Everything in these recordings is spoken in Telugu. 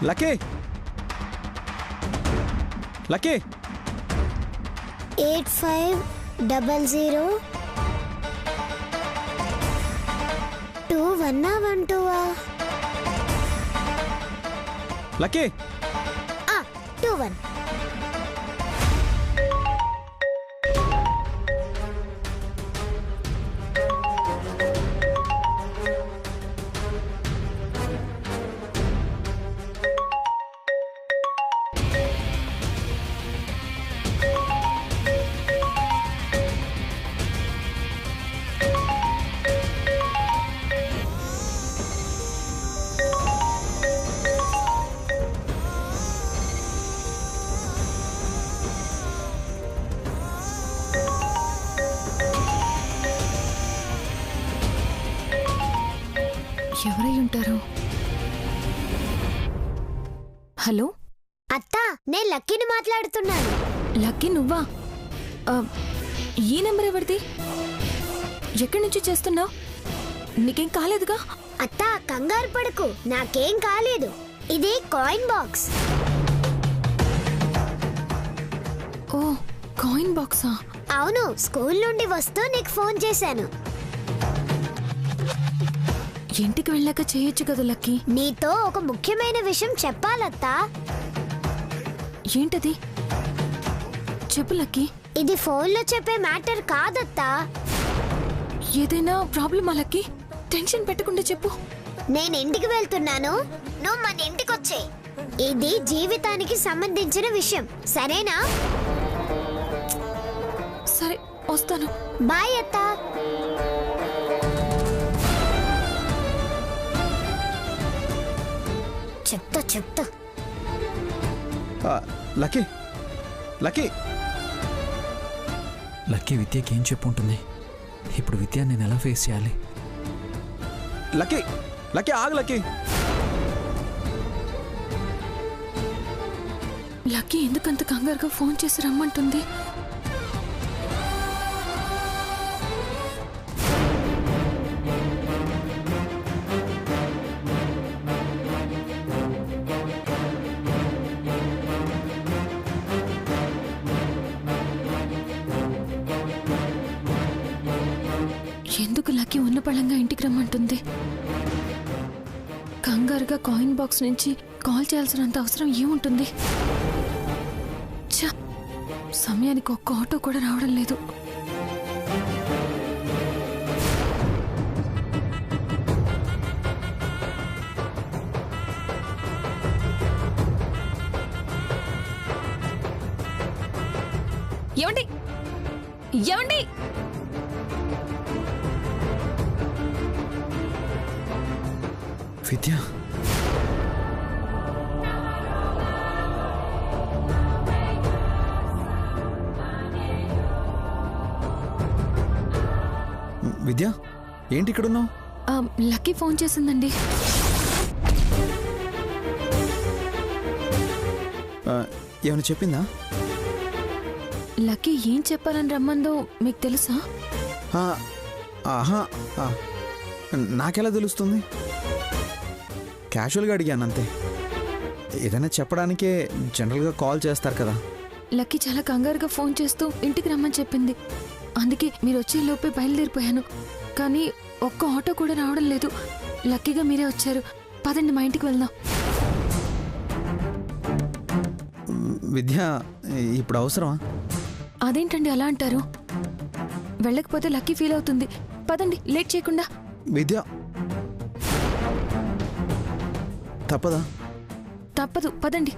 లక్కీ లక్కీ 8500 2112 లక్కీ 21 ఎవరై ఉంటారు? హలో అత్త, నేను లక్కీని మాట్లాడుతున్నాను. లక్కీ నువ్వా? ఈ నెంబర్ ఎవరిది? ఎక్కడి నుంచి చేస్తున్నావు? నీకేం కాలేదుగా? అత్త, కంగారు పడకు, నాకేం కాలేదు. ఇది కాయిన్ బాక్స్. ఓ, కాయిన్ బాక్సా? అవును, స్కూల్ నుండి వస్తూ నీకు ఫోన్ చేశాను. ఇంటికి వెళ్ళాక చేయొచ్చు కదా లక్కీ. నీతో ఒక ముఖ్యమైన విషయం చెప్పాలత్తా. ఏంటది? చెప్పు లక్కీ. ఇది ఫోన్లో చెప్పే మ్యాటర్ కాదత్తా. ఏదైనా ప్రాబ్లమా లక్కీ? టెన్షన్ పెట్టకుండా చెప్పు. నేను ఇంటికి వెళ్తున్నాను, నువ్వు మన ఇంటికి వచ్చే. ఇది జీవితానికి సంబంధించిన విషయం, సరేనా? సరే, వస్తాను. బాయ్ అత్తా. చెప్తా లక్కీ లక్కీ లక్కీ విద్యకి ఏం చెప్పుంటుంది? ఇప్పుడు విద్య నేను ఎలా ఫేస్ చేయాలి? లక్కీ లక్కీ ఆగు లక్కీ. లక్కీ ఎందుకంత కంగారుగా ఫోన్ చేసి రమ్మంటుంది? ఎందుకు లక్కీ ఉన్న పళంగా ఇంటికి రమ్మంటుంది? కంగారుగా కాయిన్ బాక్స్ నుంచి కాల్ చేయాల్సినంత అవసరం ఏముంటుంది? ఛ, సమయానికి ఒక్క ఆటో కూడా రావడం లేదు. ఏమండి ఏమండి విద్య విద్య ఏంటి ఇక్కడున్నావు? లక్కీ ఫోన్ చేసిందండి. ఏమైనా చెప్పిందా? లక్కీ ఏం చెప్పాలని రమ్మందో మీకు తెలుసా? ఆహా, నాకెలా తెలుస్తుంది? క్యాజువల్గా అడిగాను అంతే. ఏదైనా చెప్పడానికే జనరల్గా కాల్ చేస్తారు కదా. లక్కీ చాలా కంగారుగా ఫోన్ చేస్తూ ఇంటికి రమ్మని చెప్పింది. అందుకే మీరు వచ్చే లోపే బయలుదేరిపోయాను. కానీ ఒక్క ఆటో కూడా రావడం లేదు. లక్కీగా మీరే వచ్చారు. పదండి, మా ఇంటికి వెళ్దాం. విద్య ఇప్పుడు అవసరమా? అదేంటండి అలా అంటారు? వెళ్ళకపోతే లక్కీ ఫీల్ అవుతుంది. పదండి, లేట్ చేయకుండా. విద్య తప్పదా? తప్పదు, పదండి.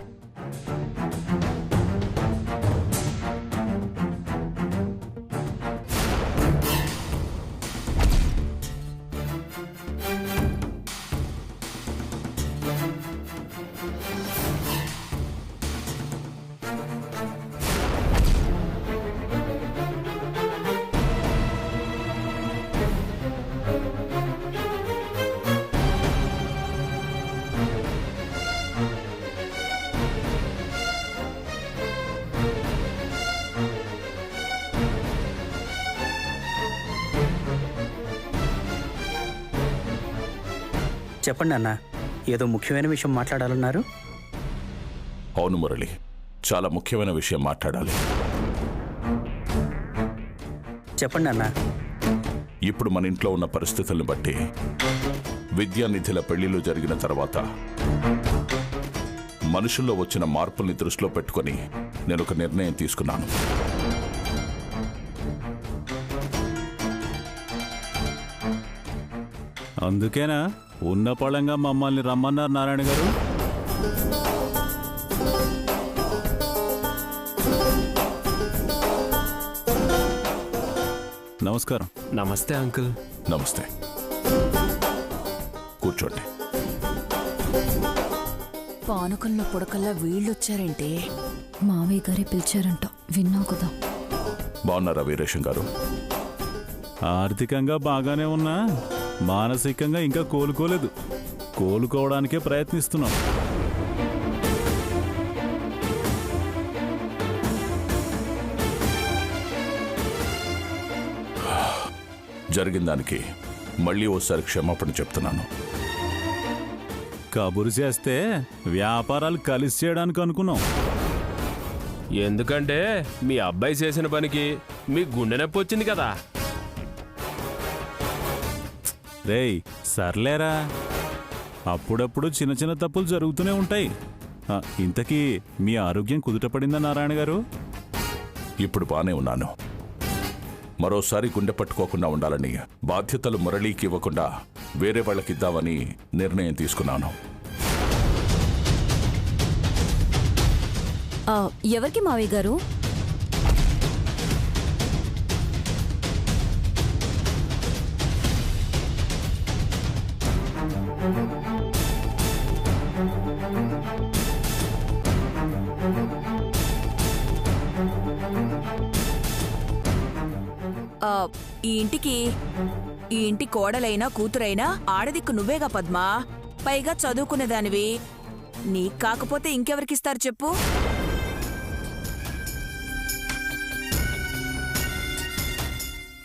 చెప్పండి అన్న, ఏదో ముఖ్యమైన విషయం మాట్లాడాలన్నారు. అవును మురళి, చాలా ముఖ్యమైన విషయం మాట్లాడాలి. చెప్పండి అన్న. ఇప్పుడు మన ఇంట్లో ఉన్న పరిస్థితులను బట్టి విద్యానిధిల పెళ్లిళ్ళు జరిగిన తర్వాత మనుషుల్లో వచ్చిన మార్పుల్ని దృష్టిలో పెట్టుకొని నేను ఒక నిర్ణయం తీసుకున్నాను. అందుకేనా ఉన్న పళంగా మమ్మల్ని రమ్మన్నారు నారాయణ గారు? నమస్కారం. నమస్తే అంకుల్. నమస్తే, కూర్చోండి. పానకంలో పుడకల్లా వీళ్ళొచ్చారంటే మావయ్య గారే పిలిచారంట, విన్నావు కదా. బాగున్నారా వీరేశం గారు? ఆర్థికంగా బాగానే ఉన్నా మానసికంగా ఇంకా కోలుకోలేదు. కోలుకోవడానికే ప్రయత్నిస్తున్నాం. జరిగిన దానికి మళ్ళీ ఓసారి క్షమాపణ చెప్తున్నాను. కబురు చేస్తే వ్యాపారాలు కలిసి చేయడానికి అనుకున్నాం. ఎందుకంటే మీ అబ్బాయి చేసిన పనికి మీ గుండె నొప్పి వచ్చింది కదా. రేయ్ సర్లేరా, అప్పుడప్పుడు చిన్న చిన్న తప్పులు జరుగుతూనే ఉంటాయి. ఇంతకీ మీ ఆరోగ్యం కుదుటపడిందా నారాయణ గారు? ఇప్పుడు బానే ఉన్నాను. మరోసారి గుండె పట్టుకోకుండా ఉండాలని బాధ్యతలు మురళీకి ఇవ్వకుండా వేరే వాళ్ళకిద్దామని నిర్ణయం తీసుకున్నాను. ఎవరికి మావయ్య గారు? ఈ ఇంటి కోడలైనా కూతురైనా ఆడదిక్కు నువ్వేగా పద్మా. పైగా చదువుకునేదానివి. నీకు కాకపోతే ఇంకెవరికిస్తారు చెప్పు?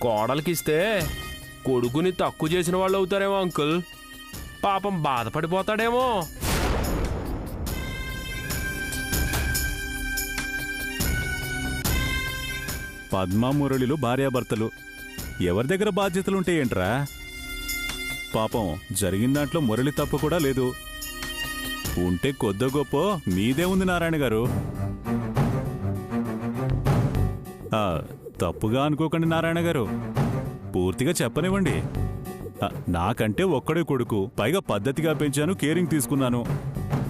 కోడలికిస్తే కొడుకుని తక్కువ చేసిన వాళ్ళు అవుతారేమో అంకుల్. పాపం బాధపడిపోతాడేమో. పద్మ మురళిలు భార్యాభర్తలు, ఎవరి దగ్గర బాధ్యతలుంటాయేంట్రా? పాపం జరిగిన దాంట్లో మురళి తప్పు కూడా లేదు. ఉంటే కొద్ది గొప్ప మీదే ఉంది నారాయణ గారు. తప్పుగా అనుకోకండి నారాయణ గారు, పూర్తిగా చెప్పనివ్వండి. నాకంటే ఒక్కడే కొడుకు, పైగా పద్ధతిగా పెంచాను, కేరింగ్ తీసుకున్నాను.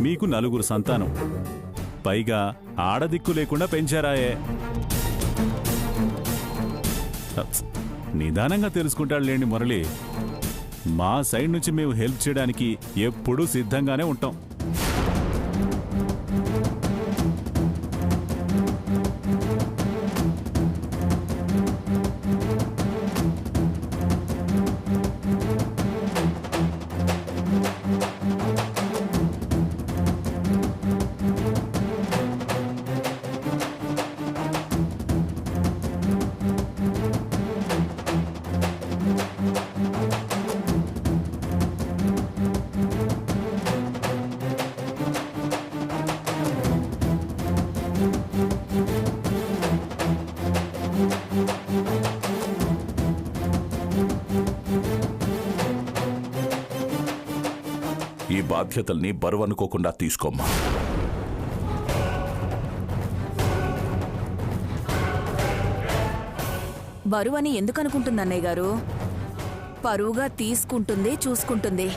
మీకు 4 సంతానం, పైగా ఆడదిక్కు లేకుండా పెంచారాయే. నిదానంగా తెలుసుకుంటాడులేండి మురళి. మా సైడ్ నుంచి మేము హెల్ప్ చేయడానికి ఎప్పుడూ సిద్ధంగానే ఉంటాం. ఈ బాధ్యతల్ని బరువనుకోకుండా తీసుకోమ్మా. బరువని ఎందుకనుకుంటుంది అన్నయ్య గారు? పరువుగా తీసుకుంటుంది, చూసుకుంటుంది.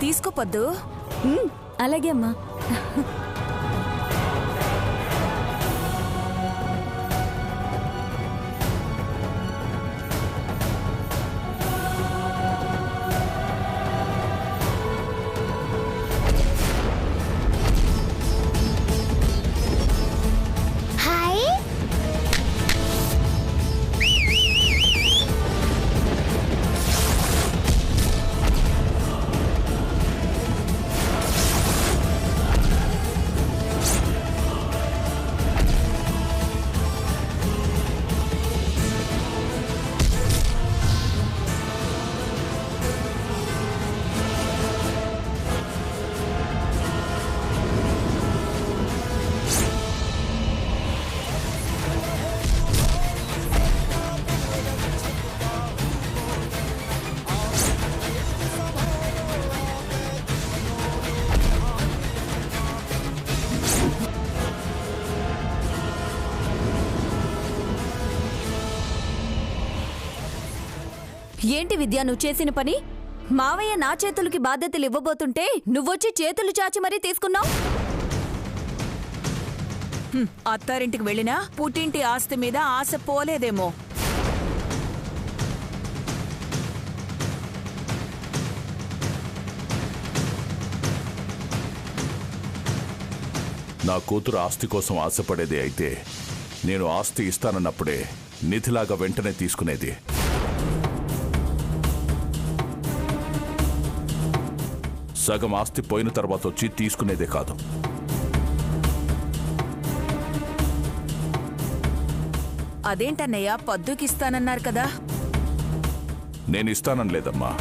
తీసుకోపద్దు. అలాగే అమ్మా. ఏంటి విద్య నువ్వు చేసిన పని? మావయ్య నా చేతులకి బాధ్యతలు ఇవ్వబోతుంటే నువ్వొచ్చి చేతులు చాచి మరీ తీసుకున్నావు. అత్తారింటికి వెళ్ళినా పుట్టింటి ఆస్తి మీద ఆశ పోలేదేమో. నా కూతురు ఆస్తి కోసం ఆశపడేది అయితే నేను ఆస్తి ఇస్తానన్నప్పుడే నిధిలాగా వెంటనే తీసుకునేది. సగం ఆస్తి పోయిన తర్వాత వచ్చి తీసుకునేదే కాదు. అదేంటన్నయ్య, పద్దుకిస్తానన్నారు కదా? నేను ఇస్తానని లేదమ్మా,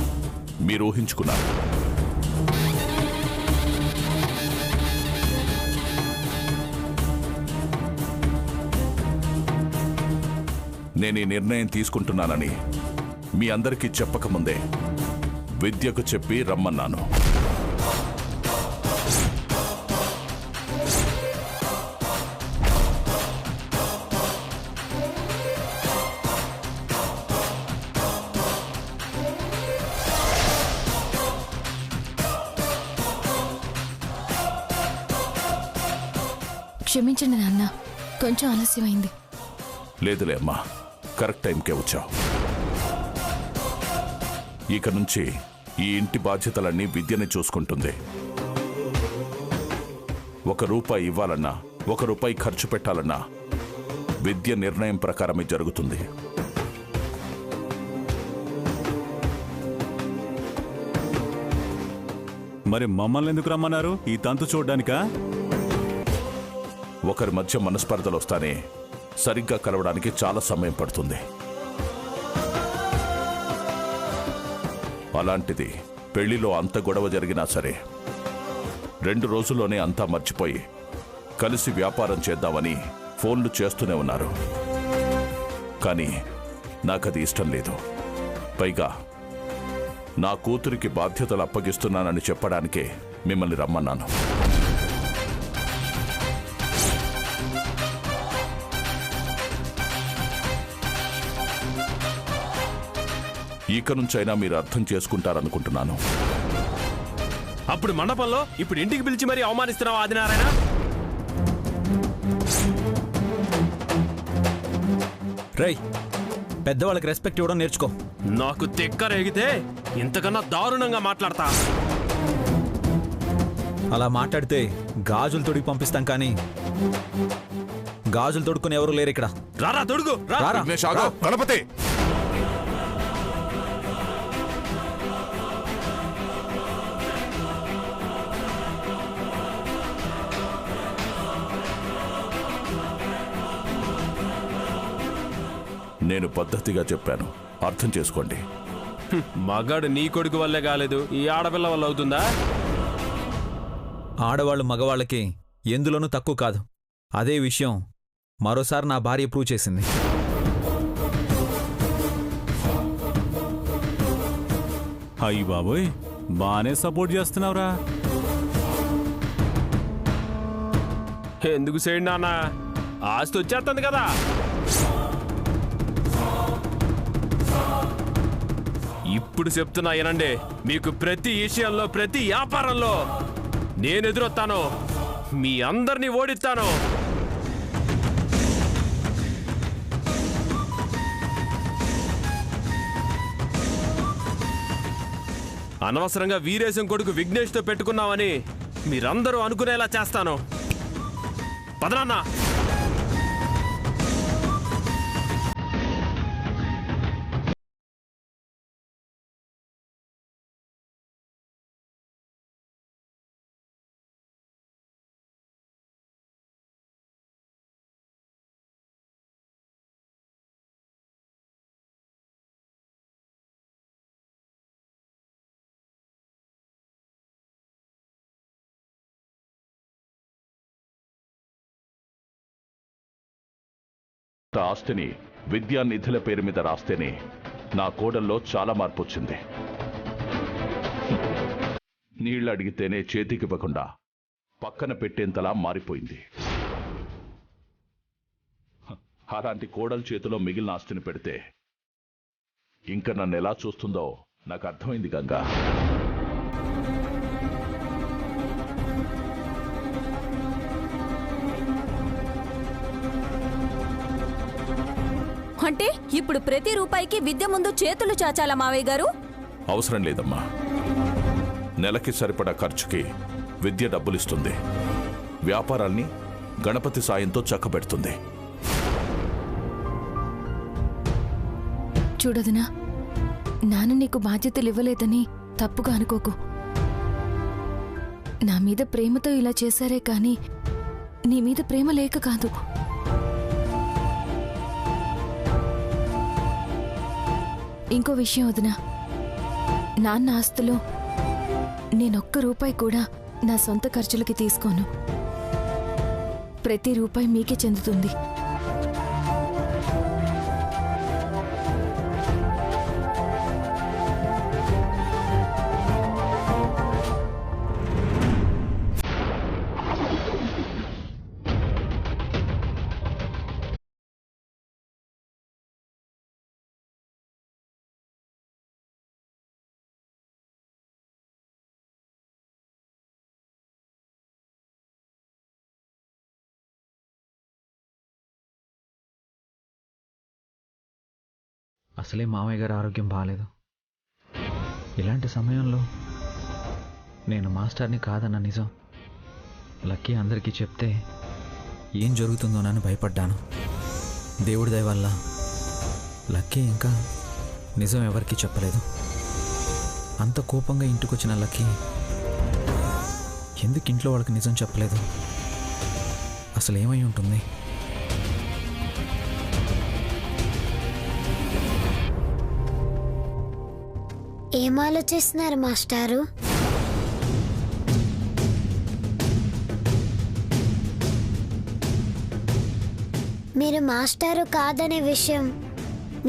మీరు ఊహించుకున్నారు. నేను ఈ నిర్ణయం తీసుకుంటున్నానని మీ అందరికీ చెప్పకముందే విద్యకు చెప్పి రమ్మన్నాను. క్షమించండి నాన్న, కొంచెం ఆలస్యమైంది. లేదులే అమ్మా, కరెక్ట్ టైంకే వచ్చావు. ఇక నుంచి ఈ ఇంటి బాధ్యతలన్నీ విద్యని చూసుకుంటుంది. 1 రూపాయి ఇవ్వాలన్నా 1 రూపాయి ఖర్చు పెట్టాలన్నా విద్య నిర్ణయం ప్రకారమే జరుగుతుంది. మరి మమ్మల్ని ఎందుకు రమ్మన్నారు? ఈ తంతు చూడ్డానికా? ఒకరి మధ్య మనస్పర్ధలు వస్తానే సరిగ్గా కలవడానికి చాలా సమయం పడుతుంది. అలాంటిది పెళ్లిలో అంత గొడవ జరిగినా సరే 2 రోజుల్లోనే అంతా మర్చిపోయి కలిసి వ్యాపారం చేద్దామని ఫోన్లు చేస్తూనే ఉన్నారు. కానీ నాకది ఇష్టం లేదు. పైగా నా కూతురికి బాధ్యతలు అప్పగిస్తున్నానని చెప్పడానికే మిమ్మల్ని రమ్మన్నాను. ఇక నుంచైనా మీరు అర్థం చేసుకుంటారనుకుంటున్నాను. అప్పుడు మండపంలో ఇప్పుడు ఇంటికి పిలిచి మరీ అవమానిస్తున్నావా ఆదినారాయణ? రై, పెద్దవాళ్ళకి రెస్పెక్ట్ ఇవ్వడం నేర్చుకో. నాకు తెక్కరేగితే ఇంతకన్నా దారుణంగా మాట్లాడతా. అలా మాట్లాడితే గాజులు తొడిగి పంపిస్తాం, కానీ గాజులు తొడుక్కుని ఎవరు లేరు ఇక్కడ. రారా తొడుగు, రారా. గణపతి, నేను పద్ధతిగా చెప్పాను, అర్థం చేసుకోండి. మగాడు నీ కొడుకు వల్లే కాలేదు, ఈ ఆడపిల్ల వల్ల అవుతుందా? ఆడవాళ్ళు మగవాళ్ళకి ఎందులోనూ తక్కువ కాదు. అదే విషయం మరోసారి నా భార్య ప్రూవ్ చేసింది. అయ్యి బాబోయ్, బానే సపోర్ట్ చేస్తున్నావురా. ఎందుకు చేయండి నాన్న, ఆస్తి వచ్చేస్తుంది కదా. ఇప్పుడు చెప్తున్నా ఏనండి, మీకు ప్రతి విషయంలో ప్రతి వ్యాపారంలో నేను ఎదురొస్తాను, మీ అందరినీ ఓడిస్తాను. అనవసరంగా వీరేశం కొడుకు విఘ్నేష్తో పెట్టుకున్నామని మీరందరూ అనుకునేలా చేస్తాను. పదనాన్న. ఆస్తిని విద్యా నిధుల పేరు మీద రాస్తేనే నా కోడల్లో చాలా మార్పు వచ్చింది. నీళ్లు అడిగితేనే చేతికివ్వకుండా పక్కన పెట్టేంతలా మారిపోయింది. అలాంటి కోడల చేతిలో మిగిలిన ఆస్తిని పెడితే ఇంకా నన్ను ఎలా చూస్తుందో నాకు అర్థమైంది గంగా. అంటే ఇప్పుడు ప్రతి రూపాయికి విద్య ముందు చేతులు చాచాలా మావయ్య గారు? అవసరం లేదమ్మా. నెలకి సరిపడా ఖర్చుకి విద్య డబ్బులిస్తుంది, వ్యాపారాల్ని గణపతి సాయంతో చక్కబెడుతుంది. చూడదునా, నాన్న నీకు బాధ్యతలు ఇవ్వలేదని తప్పుగా అనుకోకు. నా మీద ప్రేమతో ఇలా చేశారే కానీ నీ మీద ప్రేమ లేక కాదు. ఇంకో విషయం వదినా, నాన్న ఆస్తులో నేనొక్క రూపాయి కూడా నా సొంత ఖర్చులకి తీసుకోను. ప్రతి రూపాయి మీకే చెందుతుంది. అసలే మామయ్య గారి ఆరోగ్యం బాగాలేదు. ఇలాంటి సమయంలో నేను మాస్టర్ని కాదన్న నిజం లక్కీ అందరికీ చెప్తే ఏం జరుగుతుందోనని భయపడ్డాను. దేవుడి దయ వల్ల లక్కీ ఇంకా నిజం ఎవరికీ చెప్పలేదు. అంత కోపంగా ఇంటికొచ్చిన లక్కీ ఎందుకు ఇంట్లో వాళ్ళకి నిజం చెప్పలేదు? అసలు ఏమై ఉంటుంది? ఏం ఆలోచిస్తున్నారు మాస్టారు? మీరు మాస్టారు కాదనే విషయం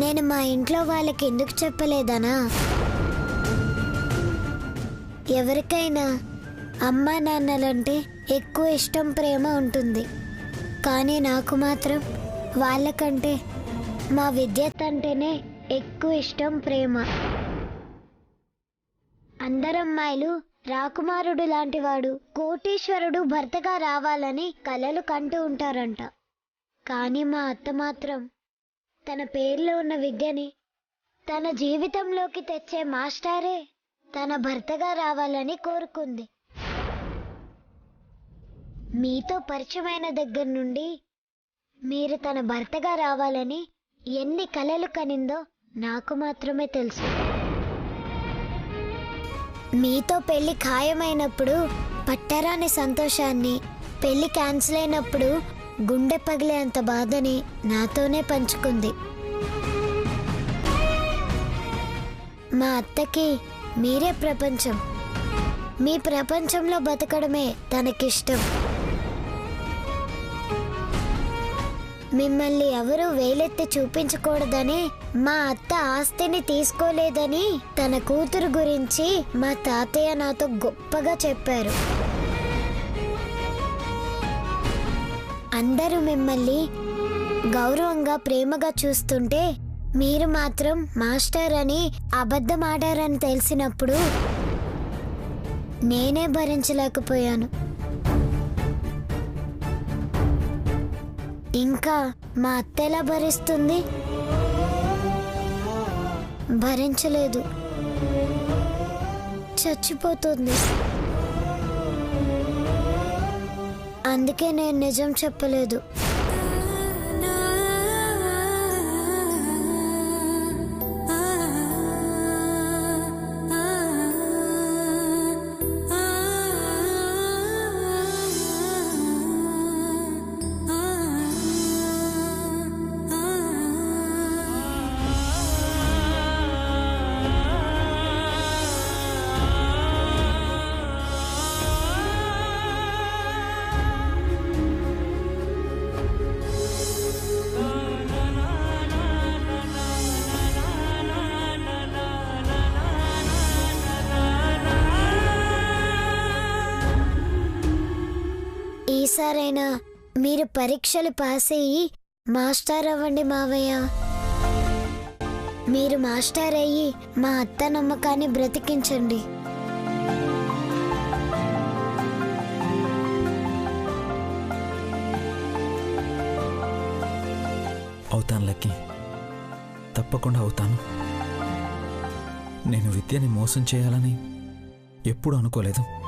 నేను మా ఇంట్లో వాళ్ళకి ఎందుకు చెప్పలేదనా? ఎవరికైనా అమ్మా నాన్నలంటే ఎక్కువ ఇష్టం, ప్రేమ ఉంటుంది. కానీ నాకు మాత్రం వాళ్ళకంటే మా విద్యత్ అంటేనే ఎక్కువ ఇష్టం, ప్రేమ. అందరమ్మాయిలు రాకుమారుడు లాంటివాడు, కోటీశ్వరుడు భర్తగా రావాలని కలలు కంటూ ఉంటారంట. కానీ మా అత్త మాత్రం తన పేరులో ఉన్న విద్యని తన జీవితంలోకి తెచ్చే మాస్టారే తన భర్తగా రావాలని కోరుకుంది. మీతో పరిచయమైన దగ్గర నుండి మీరు తన భర్తగా రావాలని ఎన్ని కలలు కనిందో నాకు మాత్రమే తెలుసు. మీతో పెళ్లి ఖాయమైనప్పుడు పట్టరాని సంతోషాన్ని, పెళ్లి క్యాన్సిల్ అయినప్పుడు గుండె పగిలే అంత బాధని నాతోనే పంచుకుంది. మా అత్తకి మీరే ప్రపంచం. మీ ప్రపంచంలో బతకడమే తనకిష్టం. మిమ్మల్ని ఎవరూ వేలెత్తి చూపించకూడదని, మా అత్త ఆస్తిని తీసుకోలేదని తన కూతురు గురించి మా తాతయ్య నాతో గొప్పగా చెప్పారు. అందరూ మిమ్మల్ని గౌరవంగా, ప్రేమగా చూస్తుంటే మీరు మాత్రం మాస్టర్ అని అబద్ధమాడారని తెలిసినప్పుడు నేనే భరించలేకపోయాను. ఇంకా మా అత్త ఎలా భరిస్తుంది? భరించలేదు, చచ్చిపోతుంది. అందుకే నేను నిజం చెప్పలేదు. ఈసారైనా మీరు పరీక్షలు పాస్ అయ్యి మాస్టర్ అవ్వండి మావయ్య. మీరు మాస్టర్ అయ్యి మా అత్త నమ్మకాన్ని బ్రతికించండి. అవుతాను లక్కీ, తప్పకుండా అవుతాను. నేను విద్యని మోసం చేయాలని ఎప్పుడూ అనుకోలేదు.